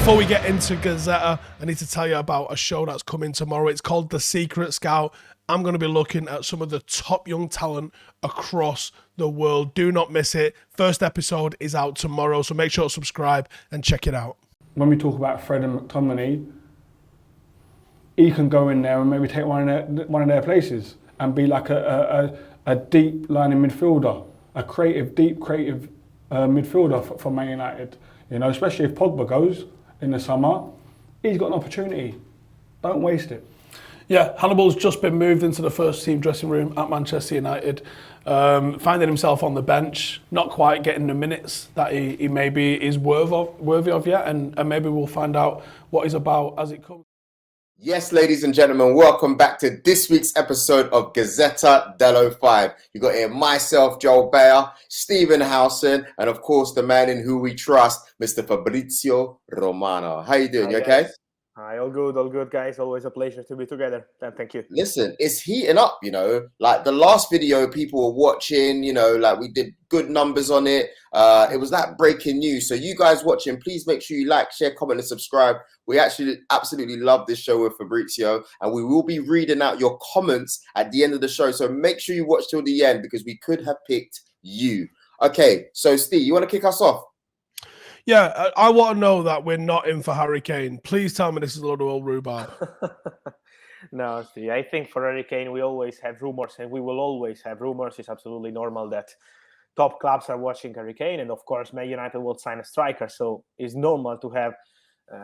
Before we get into Gazzetta, I need to tell you about a show that's coming tomorrow. It's called The Secret Scout. I'm going to be looking at some of the top young talent across the world. Do not miss it. First episode is out tomorrow, so make sure to subscribe and check it out. When we talk about Fred and McTominay, he can go in there and maybe take one of their places and be like a deep lining midfielder, a deep creative midfielder for Man United. You know, especially if Pogba goes in the summer, he's got an opportunity. Don't waste it. Yeah, Hannibal's just been moved into the first team dressing room at Manchester United, finding himself on the bench, not quite getting the minutes that he maybe is worthy of yet, and maybe we'll find out what he's about as it comes. Yes, ladies and gentlemen, welcome back to this week's episode of Gazzetta Dello FIVE. You got here myself, Joel Beya, Stephen Howson, and of course the man in who we trust, Mr. Fabrizio Romano. How you doing? You okay? Hi, all good, guys. Always a pleasure to be together. And thank you. Listen, it's heating up, you know. Like the last video people were watching, you know, like we did good numbers on it. It was like breaking news. So you guys watching, please make sure you like, share, comment, and subscribe. We actually absolutely love this show with Fabrizio, and we will be reading out your comments at the end of the show. So make sure you watch till the end because we could have picked you. Okay, so Steve, you want to kick us off? Yeah, I want to know that we're not in for Harry Kane. Please tell me this is a lot of old rhubarb. No, Steve, I think for Harry Kane, we always have rumors, and we will always have rumors. It's absolutely normal that top clubs are watching Harry Kane, and of course, Man United will sign a striker, so it's normal to have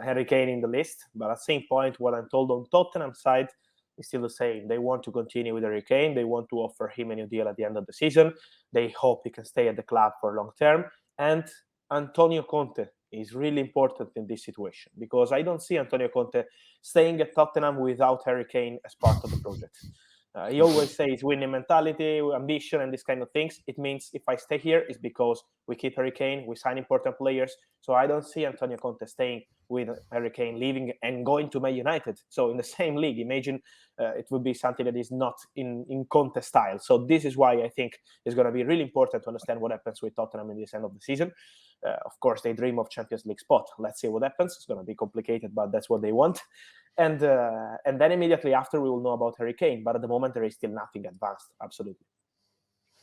Harry Kane in the list. But at the same point, what I'm told on Tottenham side is still the same. They want to continue with Harry Kane. They want to offer him a new deal at the end of the season. They hope he can stay at the club for long term, and Antonio Conte is really important in this situation because I don't see Antonio Conte staying at Tottenham without Harry Kane as part of the project. He always says winning mentality, ambition, and these kind of things. It means if I stay here, it's because we keep Harry Kane, we sign important players. So I don't see Antonio Conte staying with Harry Kane, leaving and going to Man United. So in the same league, imagine it would be something that is not in Conte style. So this is why I think it's going to be really important to understand what happens with Tottenham in this end of the season. Of course, they dream of Champions League spot. Let's see what happens. It's going to be complicated, but that's what they want. And then immediately after, we will know about Harry Kane. But at the moment, there is still nothing advanced. Absolutely.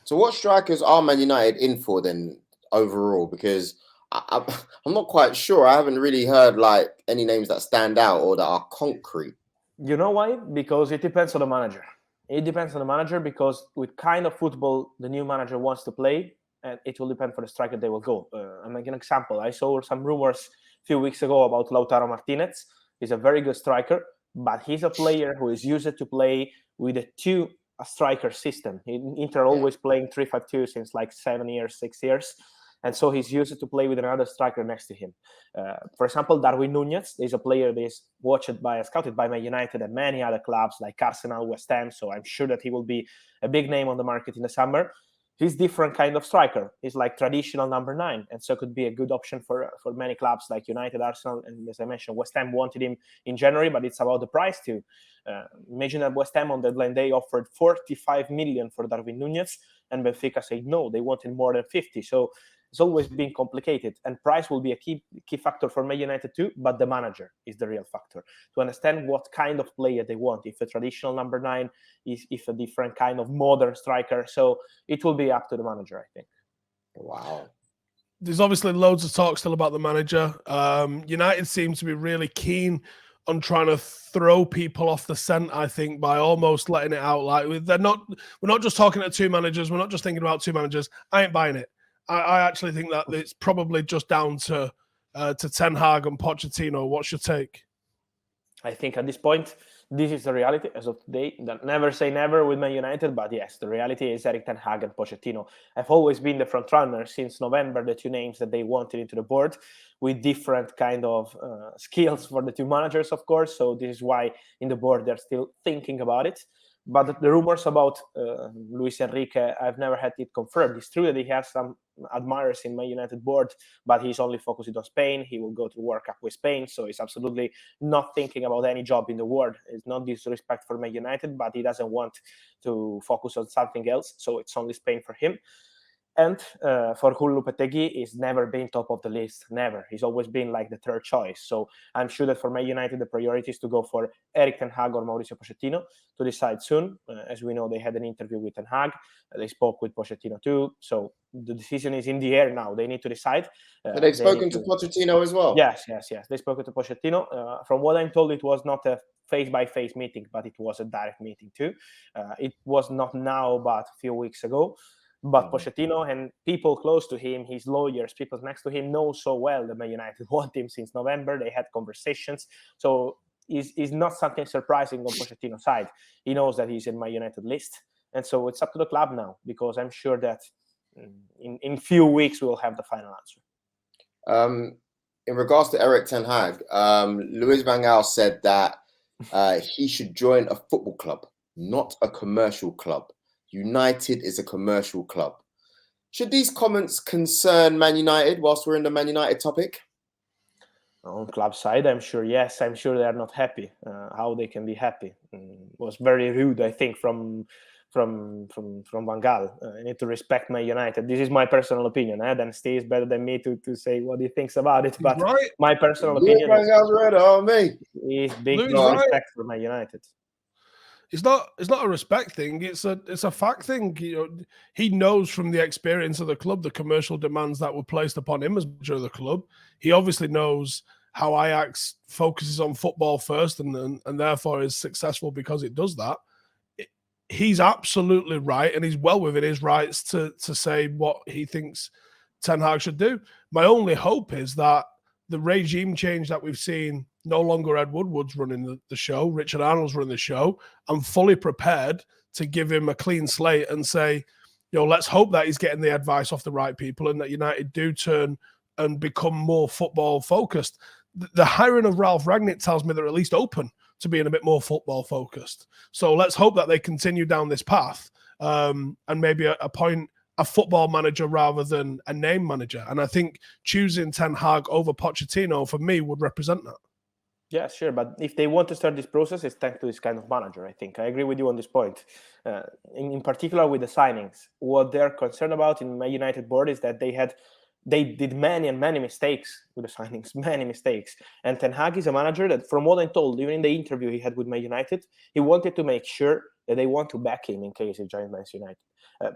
So what strikers are Man United in for then overall? Because I'm not quite sure. I haven't really heard like any names that stand out or that are concrete. You know why? Because it depends on the manager. It depends on the manager because with kind of football the new manager wants to play, and it will depend for the striker they will go. I'll make an example. I saw some rumors a few weeks ago about Lautaro Martinez. He's a very good striker, but he's a player who is used to play with a striker system. Inter always playing 3-5-2 since like 7 years, 6 years. And so he's used to play with another striker next to him. For example, Darwin Núñez is a player that is scouted by Man United and many other clubs like Arsenal, West Ham. So I'm sure that he will be a big name on the market in the summer. He's different kind of striker. He's like traditional number 9, and so could be a good option for many clubs like United, Arsenal, and as I mentioned, West Ham wanted him in January, but it's about the price too. Imagine that West Ham on deadline day offered 45 million for Darwin Núñez, and Benfica said no, they wanted more than 50. So it's always been complicated, and price will be a key factor for Man United too, but the manager is the real factor to understand what kind of player they want, if a traditional number 9, if a different kind of modern striker. So it will be up to the manager, I think. Wow. There's obviously loads of talk still about the manager. United seems to be really keen on trying to throw people off the scent, I think, by almost letting it out. Like we're not just talking to 2 managers. We're not just thinking about 2 managers. I ain't buying it. I actually think that it's probably just down to Ten Hag and Pochettino. What's your take? I think at this point, this is the reality as of today. Never say never with Man United, but yes, the reality is Erik Ten Hag and Pochettino. I've always been the front runner since November, the 2 names that they wanted into the board with different kind of skills for the 2 managers, of course. So this is why in the board, they're still thinking about it. But the rumors about Luis Enrique, I've never had it confirmed. It's true that he has some admirers in Man United board, but he's only focused on Spain. He will go to World Cup with Spain, so he's absolutely not thinking about any job in the world. It's not disrespect for Man United, but he doesn't want to focus on something else, so it's only Spain for him. And for Lopetegui, he's never been top of the list. Never. He's always been like the third choice. So I'm sure that for Man United, the priority is to go for Erik ten Hag or Mauricio Pochettino to decide soon. As we know, they had an interview with ten Hag. They spoke with Pochettino too. So the decision is in the air now. They need to decide. So they've spoken to Pochettino as well? Yes. They spoke to Pochettino. From what I'm told, it was not a face-by-face meeting, but it was a direct meeting too. It was not now, but a few weeks ago. But Pochettino and people close to him, his lawyers, people next to him, know so well that Man United want him since November. They had conversations. So it's not something surprising on Pochettino's side. He knows that he's in Man United list. And so it's up to the club now, because I'm sure that in few weeks we will have the final answer. In regards to Erik ten Hag, Luis van Gaal said that he should join a football club, not a commercial club. United is a commercial club. Should these comments concern Man United whilst we're in the Man United topic? On club side, I'm sure, yes. I'm sure they are not happy. How they can be happy? Was very rude, I think, from Van Gaal. I need to respect Man United. This is my personal opinion. Dan Steve is better than me to say what he thinks about it. But my personal opinion is big respect for Man United. It's not a respect thing. It's a fact thing. He knows from the experience of the club the commercial demands that were placed upon him as manager of the club. He obviously knows how Ajax focuses on football first, and therefore is successful because it does that. He's absolutely right, and he's well within his rights to say what he thinks Ten Hag should do. My only hope is that the regime change that we've seen, no longer Ed Woodward's running the show, Richard Arnold's running the show. I'm fully prepared to give him a clean slate and say, let's hope that he's getting the advice off the right people and that United do turn and become more football focused. The hiring of Ralph Rangnick tells me they're at least open to being a bit more football focused. So let's hope that they continue down this path and maybe appoint a football manager rather than a name manager. And I think choosing Ten Hag over Pochettino for me would represent that. Yeah, sure. But if they want to start this process, it's thanks to this kind of manager, I think. I agree with you on this point. In particular with the signings, what they're concerned about in Man United board is that they did many mistakes with the signings, many mistakes. And Ten Hag is a manager that, from what I'm told, even in the interview he had with Man United, he wanted to make sure that they want to back him in case he joins Man United.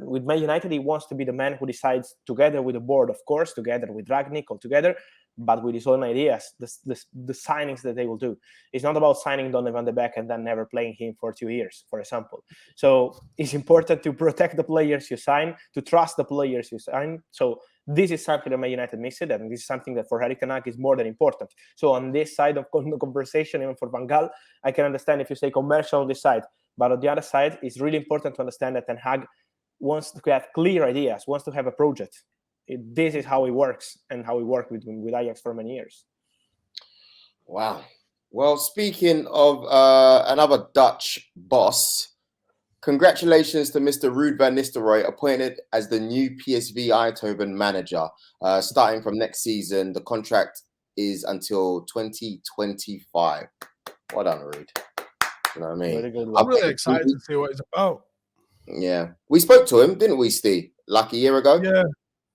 With Man United, he wants to be the man who decides, together with the board, of course, together with Rangnick, all together, but with his own ideas, the signings that they will do. It's not about signing Donny van de Beek and then never playing him for 2 years, for example. So it's important to protect the players you sign, to trust the players you sign. So this is something that Man United missed, and this is something that for Erik ten Hag is more than important. So on this side of the conversation, even for Van Gaal, I can understand if you say commercial on this side, but on the other side, it's really important to understand that Ten Hag wants to have clear ideas, wants to have a project. This is how he works and how he worked with Ajax for many years. Wow. Well, speaking of another Dutch boss, congratulations to Mr. Ruud van Nistelrooy, appointed as the new PSV Eindhoven manager. Starting from next season, the contract is until 2025. Well done, Ruud. You know what I mean? Very good. I'm really excited to see what it's about. Yeah. We spoke to him, didn't we, Steve? Like a year ago?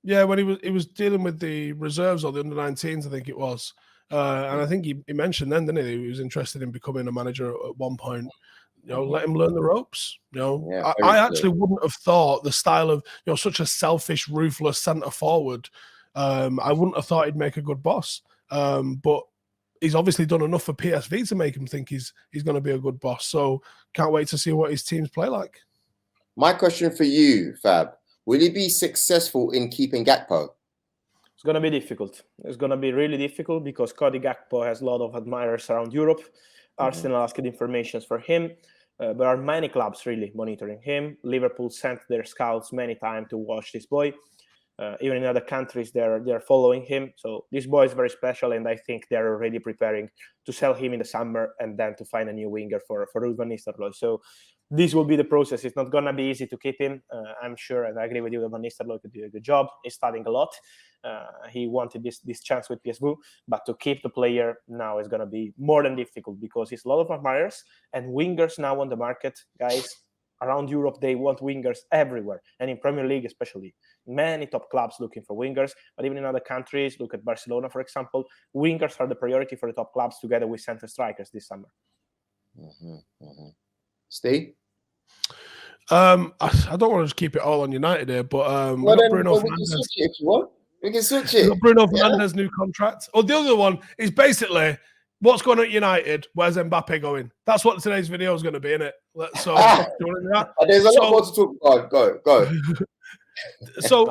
Yeah, when he was dealing with the reserves or the under-19s, I think it was. And I think he mentioned then, didn't he? He was interested in becoming a manager at one point. Let him learn the ropes. I actually wouldn't have thought the style of such a selfish, ruthless centre forward. I wouldn't have thought he'd make a good boss. But he's obviously done enough for PSV to make him think he's going to be a good boss. So can't wait to see what his teams play like. My question for you, Fab, will he be successful in keeping Gakpo? It's going to be difficult. It's going to be really difficult because Cody Gakpo has a lot of admirers around Europe. Arsenal asked information for him. There are many clubs really monitoring him. Liverpool sent their scouts many times to watch this boy. Even in other countries, they're following him. So this boy is very special, and I think they're already preparing to sell him in the summer and then to find a new winger for Ruud van Nistelrooy. So this will be the process. It's not going to be easy to keep him. I'm sure, and I agree with you that Van Nistelrooy could do a good job. He's studying a lot. He wanted this chance with PSV, but to keep the player now is going to be more than difficult because it's a lot of admirers and wingers now on the market, guys. Around Europe, they want wingers everywhere, and in Premier League especially. many top clubs looking for wingers, but even in other countries, look at Barcelona, for example, wingers are the priority for the top clubs together with center strikers this summer. Steve? I don't want to just keep it all on United here, but we Well, got then Bruno we can Fernandes. switch it if you want. We can switch We it. got Bruno Fernandes' new contract. Or the other one is basically what's going on at United. Where's Mbappe going? That's what today's video is going to be, innit? So, do you want to do that? There's a lot more to talk about. Go. So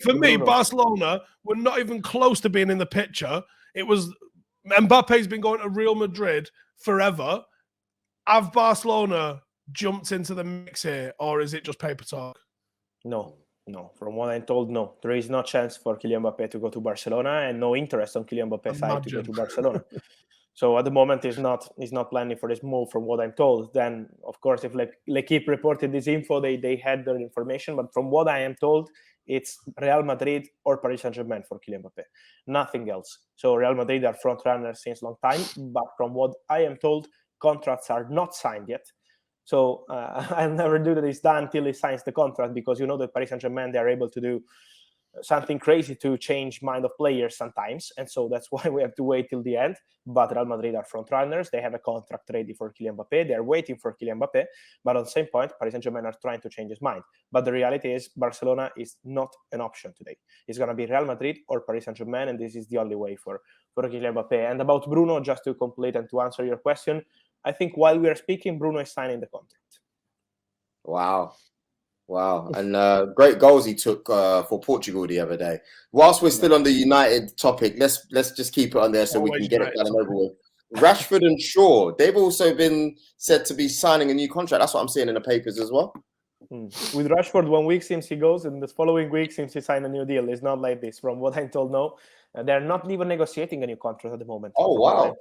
for me, Bruno. Barcelona were not even close to being in the picture. It was Mbappe's been going to Real Madrid forever. Have Barcelona jumped into the mix here, or is it just paper talk? No. From what I'm told, no. There is no chance for Kylian Mbappe to go to Barcelona, and no interest on Kylian Mbappe's side to go to Barcelona. So at the moment, he's not planning for this move, from what I'm told. Then, of course, if L'Equipe reported this info, they had their information. But from what I am told, it's Real Madrid or Paris Saint-Germain for Kylian Mbappe, nothing else. So Real Madrid are front runners since a long time. But from what I am told, contracts are not signed yet. So I'll never do that it's done until he signs the contract, because you know that Paris Saint-Germain, they are able to do something crazy to change mind of players sometimes. And so that's why we have to wait till the end. But Real Madrid are front runners. They have a contract ready for Kylian Mbappe. They're waiting for Kylian Mbappe. But at the same point, Paris Saint-Germain are trying to change his mind. But the reality is Barcelona is not an option today. It's going to be Real Madrid or Paris Saint-Germain, and this is the only way for Kylian Mbappe. And about Bruno, just to complete and to answer your question, I think while we are speaking, Bruno is signing the contract. Wow. And great goals he took for Portugal the other day. Whilst we're still on the United topic, let's just keep it on there so we can get it done and over with. Rashford and Shaw, they've also been said to be signing a new contract. That's what I'm seeing in the papers as well. With Rashford, 1 week seems he goes, and the following week seems he signed a new deal. It's not like this. From what I'm told, no. They're not even negotiating a new contract at the moment. Oh, wow.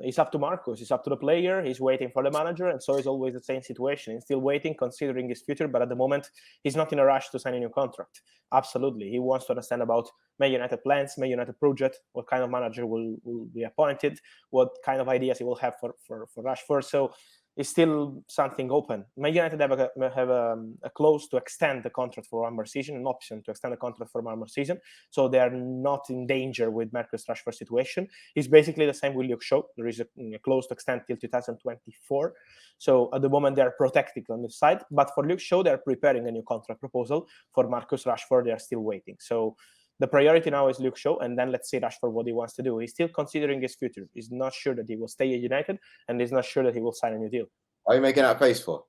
It's up to Marcus. It's up to the player. He's waiting for the manager, and so it's always the same situation. He's still waiting, considering his future, but at the moment, he's not in a rush to sign a new contract. Absolutely. He wants to understand about Man United plans, Man United project, what kind of manager will be appointed, what kind of ideas he will have for Rashford. So it's still something open. Man United have a clause to extend the contract for one more season, an option to extend the contract for one more season. So they are not in danger with Marcus Rashford's situation. It's basically the same with Luke Shaw. There is a clause to extend till 2024. So at the moment, they are protected on this side. But for Luke Shaw, they are preparing a new contract proposal. For Marcus Rashford, they are still waiting. So the priority now is Luke Shaw, and then let's see Rashford what he wants to do. He's still considering his future. He's not sure that he will stay at United, and he's not sure that he will sign a new deal. Are you making that face for?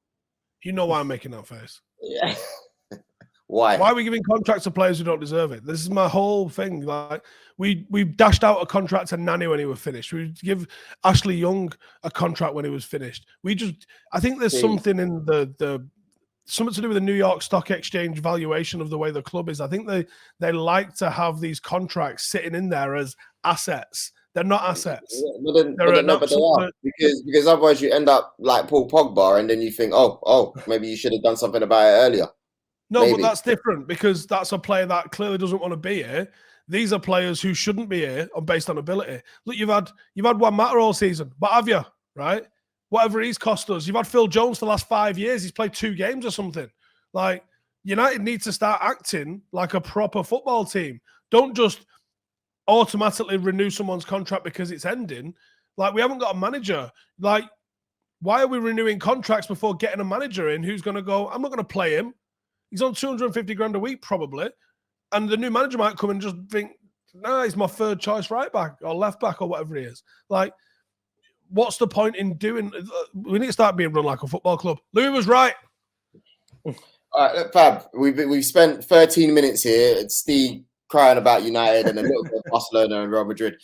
You know why I'm making that face. Yeah. Why? Why are we giving contracts to players who don't deserve it? This is my whole thing. Like we dashed out a contract to Nani when he was finished. We give Ashley Young a contract when he was finished. I think there's something in the something to do with the New York Stock Exchange valuation of the way the club is. I think they like to have these contracts sitting in there as assets. They're not assets. But they are. Because otherwise you end up like Paul Pogba, and then you think, oh, maybe you should have done something about it earlier. No, maybe. But that's different, because that's a player that clearly doesn't want to be here. These are players who shouldn't be here based on ability. Look, you've had Juan Mata all season, but have you, right? Whatever he's cost us. You've had Phil Jones for the last 5 years. He's played 2 games or something. Like, United needs to start acting like a proper football team. Don't just automatically renew someone's contract because it's ending. Like, we haven't got a manager. Like, why are we renewing contracts before getting a manager in who's going to go, I'm not going to play him. He's on 250 grand a week probably. And the new manager might come and just think, nah, he's my third choice right back or left back or whatever he is. Like, what's the point in doing? We need to start being run like a football club. Louis was right. All right, look, Fab, we've spent 13 minutes here. It's Steve crying about United and a little bit of Barcelona and Real Madrid.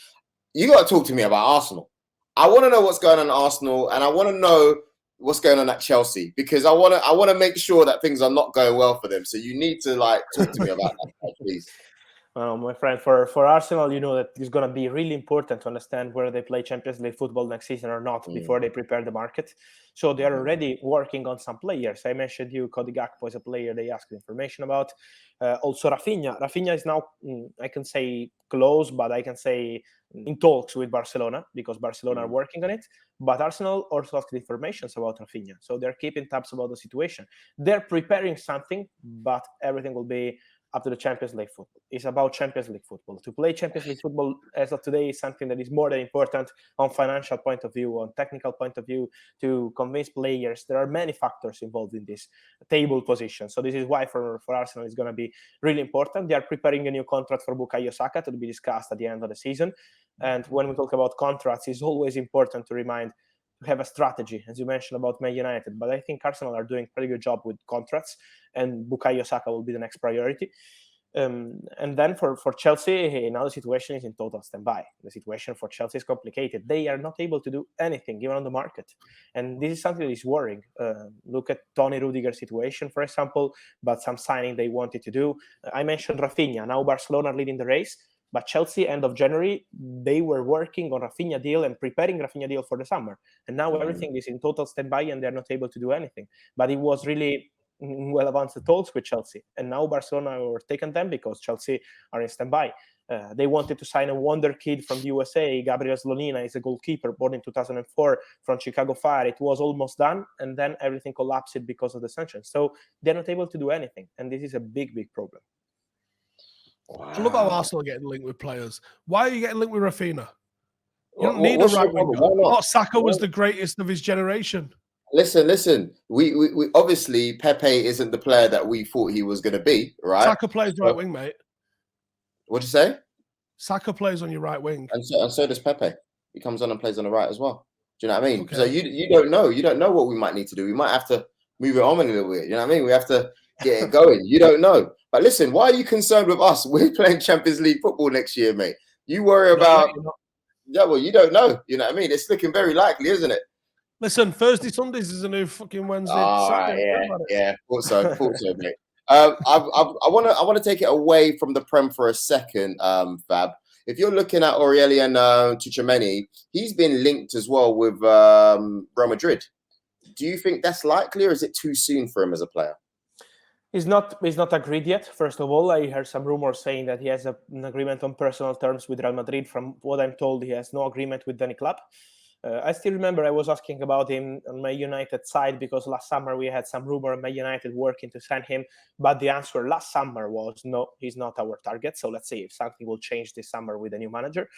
You got to talk to me about Arsenal. I want to know what's going on at Arsenal, and I want to know what's going on at Chelsea, because I want to make sure that things are not going well for them. So you need to talk to me about that, please. My friend, for Arsenal, you know that it's going to be really important to understand whether they play Champions League football next season or not before they prepare the market. So they are already working on some players. I mentioned you, Cody Gakpo is a player they asked information about. Also Rafinha. Rafinha is now, I can say close, but I can say in talks with Barcelona because Barcelona are working on it. But Arsenal also asked information about Rafinha. So they're keeping tabs about the situation. They're preparing something, but everything will be up to the Champions League football. It's about Champions League football. To play Champions League football as of today is something that is more than important on financial point of view, on technical point of view, to convince players. There are many factors involved in this table position. So this is why for Arsenal it's going to be really important. They are preparing a new contract for Bukayo Saka to be discussed at the end of the season. And when we talk about contracts, it's always important to remind to have a strategy, as you mentioned about Man United. But I think Arsenal are doing a pretty good job with contracts, and Bukayo Saka will be the next priority. And then for Chelsea, now the situation is in total standby. The situation for Chelsea is complicated. They are not able to do anything, even on the market. And this is something that is worrying. Look at Tony Rudiger's situation, for example, but some signing they wanted to do. I mentioned Rafinha. Now Barcelona are leading the race. But Chelsea, end of January, they were working on Rafinha deal and preparing Rafinha deal for the summer. And now everything is in total standby and they're not able to do anything. But it was really well advanced talks with Chelsea. And now Barcelona are taking them because Chelsea are in standby. They wanted to sign a wonder kid from the USA. Gabriel Slonina is a goalkeeper born in 2004 from Chicago Fire. It was almost done. And then everything collapsed because of the sanctions. So they're not able to do anything. And this is a big, big problem. Wow. I love how Arsenal are getting linked with players. Why are you getting linked with Rafinha? You don't need a right winger. Oh, Saka was the greatest of his generation. Listen. We obviously Pepe isn't the player that we thought he was going to be, right? Saka plays right wing, mate. What'd you say? Saka plays on your right wing, and so does Pepe. He comes on and plays on the right as well. Do you know what I mean? Okay. So you don't know. You don't know what we might need to do. We might have to move it on a little bit. You know what I mean? We have to get it going. You don't know. But listen, why are you concerned with us? We're playing Champions League football next year, mate. You worry about... Yeah, well, you don't know. You know what I mean? It's looking very likely, isn't it? Listen, Thursday, Sundays is a new fucking Wednesday. Yeah. Thought so, mate. I want to take it away from the Prem for a second, Fab. If you're looking at Aurélien Tchouaméni, he's been linked as well with Real Madrid. Do you think that's likely, or is it too soon for him as a player? He's not agreed yet. First of all, I heard some rumors saying that he has an agreement on personal terms with Real Madrid. From what I'm told, he has no agreement with any club. I still remember I was asking about him on my United side because last summer we had some rumor on my United working to sign him. But the answer last summer was no, he's not our target. So let's see if something will change this summer with a new manager.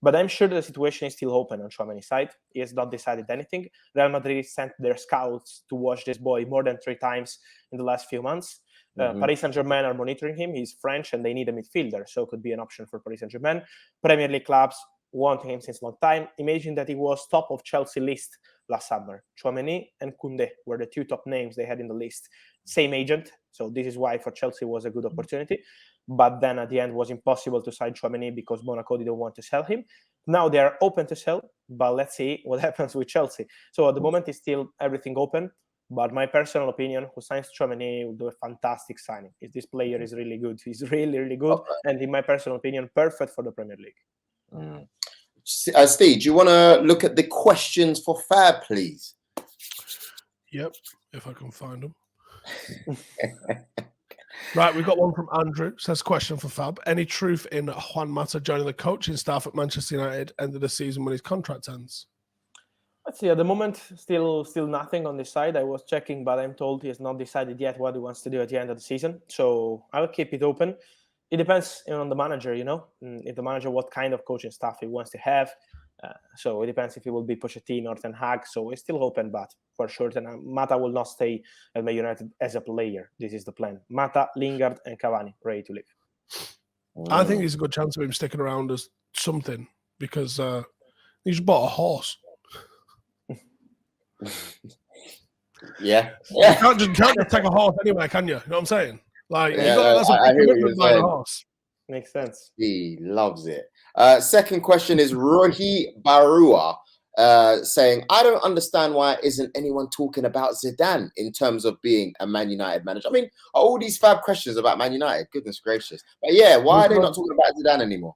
But I'm sure the situation is still open on Tchouaméni's side. He has not decided anything. Real Madrid sent their scouts to watch this boy more than 3 times in the last few months. Paris Saint-Germain are monitoring him. He's French and they need a midfielder, so it could be an option for Paris Saint-Germain. Premier League clubs want him since a long time. Imagine that he was top of Chelsea list last summer. Tchouaméni and Koundé were the 2 top names they had in the list. Same agent, so this is why for Chelsea was a good opportunity. But then at the end was impossible to sign Tchouaméni because Monaco didn't want to sell him. Now they are open to sell, but let's see what happens with Chelsea. So at the moment, it's still everything open. But my personal opinion, who signs Tchouaméni will do a fantastic signing. This player is really good. He's really, really good. Okay. And in my personal opinion, perfect for the Premier League. Steve, do you want to look at the questions for Fab, please? Yep, if I can find them. Right, we've got one from Andrew. Says, question for Fab. Any truth in Juan Mata joining the coaching staff at Manchester United end of the season when his contract ends? Let's see. At the moment, still nothing on this side. I was checking, but I'm told he has not decided yet what he wants to do at the end of the season. So I'll keep it open. It depends on the manager, if the manager, what kind of coaching staff he wants to have. So it depends if it will be Pochettino or Ten Hag. So it's still open, but for sure, Mata will not stay at Man United as a player. This is the plan. Mata, Lingard, and Cavani ready to leave. I think there's a good chance of him sticking around as something because he just bought a horse. Yeah. You can't just take a horse anywhere, can you? You know what I'm saying? Like, that's a big commitment buying a horse. Makes sense. He loves it. Second question is Rohi Barua. saying, I don't understand why isn't anyone talking about Zidane in terms of being a Man United manager. I mean, are all these fab questions about Man United? Goodness gracious. But yeah, why are they not talking about Zidane anymore?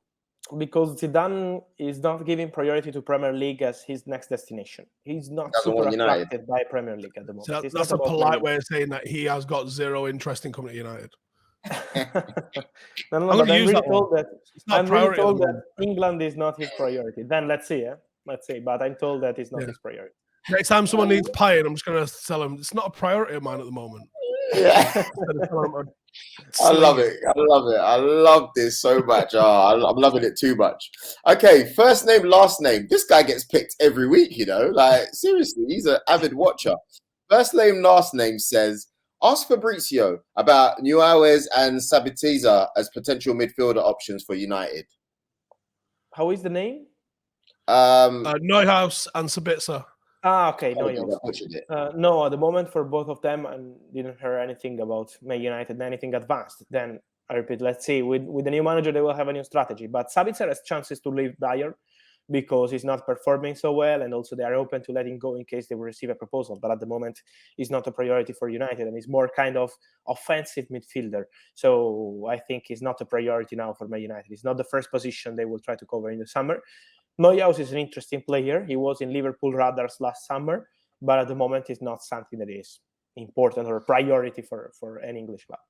Because Zidane is not giving priority to Premier League as his next destination. He's not Doesn't super want United. attracted by Premier League at the moment. So It's that's not a about Man polite United. way of saying that he has got zero interest in coming to United. No, I'm but gonna I'm use really that told one. that It's not a I'm really priority at the told that moment. England is not his priority. Then let's see, let's see. But I'm told that it's not Yeah. his priority. Next time someone needs paying, I'm just gonna tell them it's not a priority of mine at the moment. Yeah. Instead of telling them I love it. I love it. I love this so much. I'm loving it too much. Okay, first name, last name. This guy gets picked every week, you know? Like, seriously, he's an avid watcher. First name, last name says, ask Fabrizio about Nuales and Sabitzer as potential midfielder options for United. How is the name? Neuhaus and Sabitzer. Okay, no, no. At the moment, for both of them, I didn't hear anything about Man United, anything advanced. Then I repeat, let's see. With the new manager, they will have a new strategy. But Sabitzer has chances to leave Bayern because he's not performing so well, and also they are open to letting go in case they will receive a proposal. But at the moment, he's not a priority for United, and he's more kind of offensive midfielder. So I think he's not a priority now for Man United. It's not the first position they will try to cover in the summer. Neuhaus is an interesting player. He was in Liverpool radars last summer, but at the moment it's not something that is important or a priority for an English club.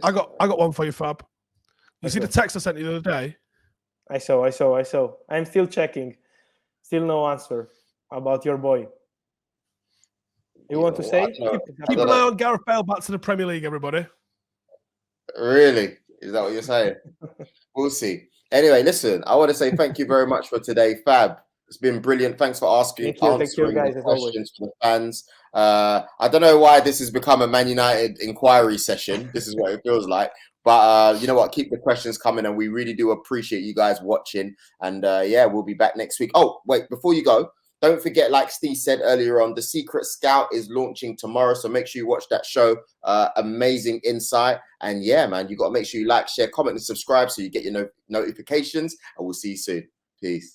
I got one for you, Fab. You see the text I sent you the other day? I saw. I'm still checking. Still no answer about your boy. You want to say? Keep an eye on Gareth Bale back to the Premier League, everybody. Really? Is that what you're saying? We'll see. Anyway, listen, I want to say thank you very much for today, Fab. It's been brilliant. Thanks for answering guys, the questions for the fans. I don't know why this has become a Man United inquiry session. This is what it feels like. But you know what? Keep the questions coming, and we really do appreciate you guys watching. And yeah, we'll be back next week. Oh, wait, before you go, don't forget, like Steve said earlier on, The Secret Scout is launching tomorrow. So make sure you watch that show. Amazing insight. And yeah, man, you got to make sure you like, share, comment, and subscribe so you get your notifications. And we'll see you soon. Peace.